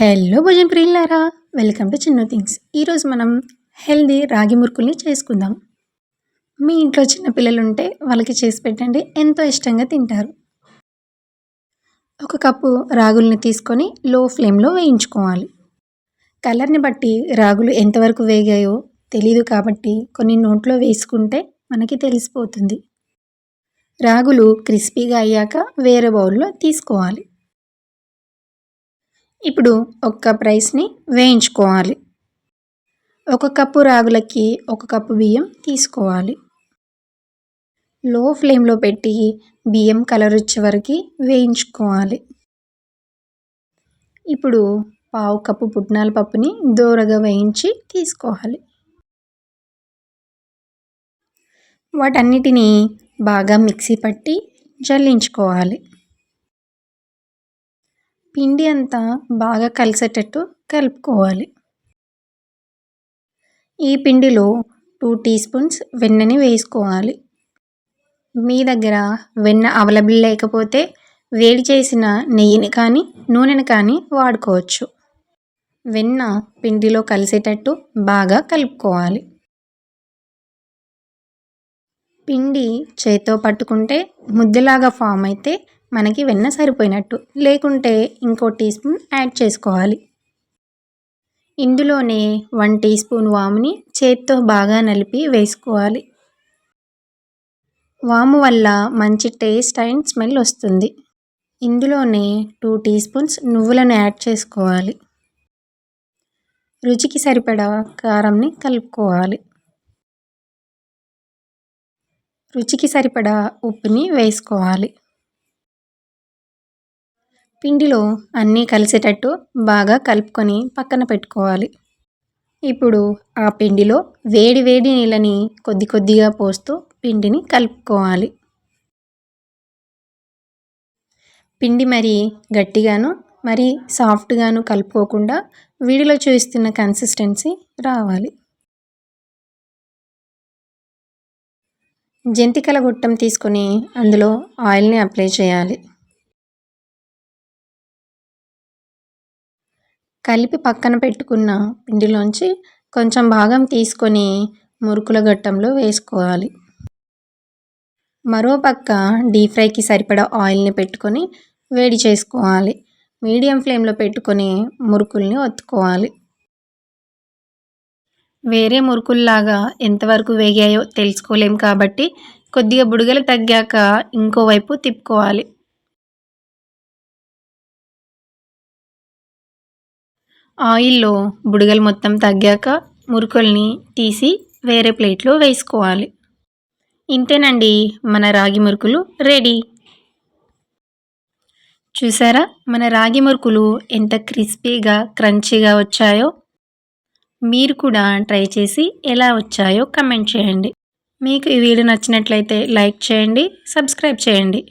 Hello భోజన ప్రియులారా, welcome to Chinnu things. ఈరోజు మనం హెల్దీ రాగి మురుకుల్ని చేసుకుందాం. మీ ఇంట్లో చిన్న పిల్లలు ఉంటే వాళ్ళకి చేసి పెట్టండి, ఎంతో ఇష్టంగా తింటారు. ఒక కప్పు రాగుల్ని తీసుకొని లో ఫ్లేమ్లో వేయించుకోవాలి. కలర్ని బట్టి రాగులు ఎంతవరకు వేగాయో తెలీదు కాబట్టి కొన్ని నోట్లో వేసుకుంటే మనకి తెలిసిపోతుంది. రాగులు క్రిస్పీగా అయ్యాక వేరే బౌల్లో తీసుకోవాలి. ఇప్పుడు ఒక కప్ రైస్ని వేయించుకోవాలి. ఒక కప్పు రాగులకి ఒక కప్పు బియ్యం తీసుకోవాలి. లో ఫ్లేమ్లో పెట్టి బియ్యం కలర్ వచ్చే వరకు వేయించుకోవాలి. ఇప్పుడు పావు కప్పు పుట్నాల పప్పుని దోరగా వేయించి తీసుకోవాలి. వాటన్నిటినీ బాగా మిక్సీ పట్టి జల్లించుకోవాలి. పిండి అంతా బాగా కలిసేటట్టు కలుపుకోవాలి. ఈ పిండిలో 2 టీ స్పూన్స్ వెన్నని వేసుకోవాలి. మీ దగ్గర వెన్న అవైలబుల్ లేకపోతే వేడి చేసిన నెయ్యిని కానీ నూనెని కానీ వాడుకోవచ్చు. వెన్న పిండిలో కలిసేటట్టు బాగా కలుపుకోవాలి. పిండి చేత్తో పట్టుకుంటే ముద్దలాగా ఫామ్ అయితే మనకి వెన్న సరిపోయినట్టు, లేకుంటే ఇంకో టీ స్పూన్ యాడ్ చేసుకోవాలి. ఇందులోనే 1 టీ స్పూన్ వాముని చేత్తో బాగా నలిపి వేసుకోవాలి. వాము వల్ల మంచి టేస్ట్ అండ్ స్మెల్ వస్తుంది. ఇందులోనే 2 టీ స్పూన్స్ నువ్వులను యాడ్ చేసుకోవాలి. రుచికి సరిపడా కారంని కలుపుకోవాలి. రుచికి సరిపడా ఉప్పుని వేసుకోవాలి. పిండిలో అన్నీ కలిసేటట్టు బాగా కలుపుకొని పక్కన పెట్టుకోవాలి. ఇప్పుడు ఆ పిండిలో వేడి వేడి నీళ్ళని కొద్ది కొద్దిగా పోస్తూ పిండిని కలుపుకోవాలి. పిండి మరీ గట్టిగాను మరీ సాఫ్ట్గాను కలుపుకోకుండా వీడియోలో చూస్తున్న కన్సిస్టెన్సీ రావాలి. జంతికల గొట్టం తీసుకొని అందులో ఆయిల్ని అప్లై చేయాలి. కలిపి పక్కన పెట్టుకున్న పిండిలోంచి కొంచెం భాగం తీసుకొని మురుకుల గొట్టంలో వేసుకోవాలి. మరో పక్క డీప్ ఫ్రైకి సరిపడా ఆయిల్ని పెట్టుకొని వేడి చేసుకోవాలి. మీడియం ఫ్లేమ్లో పెట్టుకొని మురుకుల్ని ఒత్తుకోవాలి. వేరే మురుకుల్లాగా ఎంతవరకు వేగాయో తెలుసుకోలేం కాబట్టి కొద్దిగా బుడగలు తగ్గాక ఇంకోవైపు తిప్పుకోవాలి. ఆయిల్లో బుడగలు మొత్తం తగ్గాక మురుకుల్ని తీసి వేరే ప్లేట్లో వేసుకోవాలి. ఇంతేనండి, మన రాగి మురుకులు రెడీ. చూసారా మన రాగి మురుకులు ఎంత క్రిస్పీగా క్రంచీగా వచ్చాయో. మీరు కూడా ట్రై చేసి ఎలా వచ్చాయో కమెంట్ చేయండి. మీకు ఈ వీడియో నచ్చినట్లయితే లైక్ చేయండి, సబ్స్క్రైబ్ చేయండి.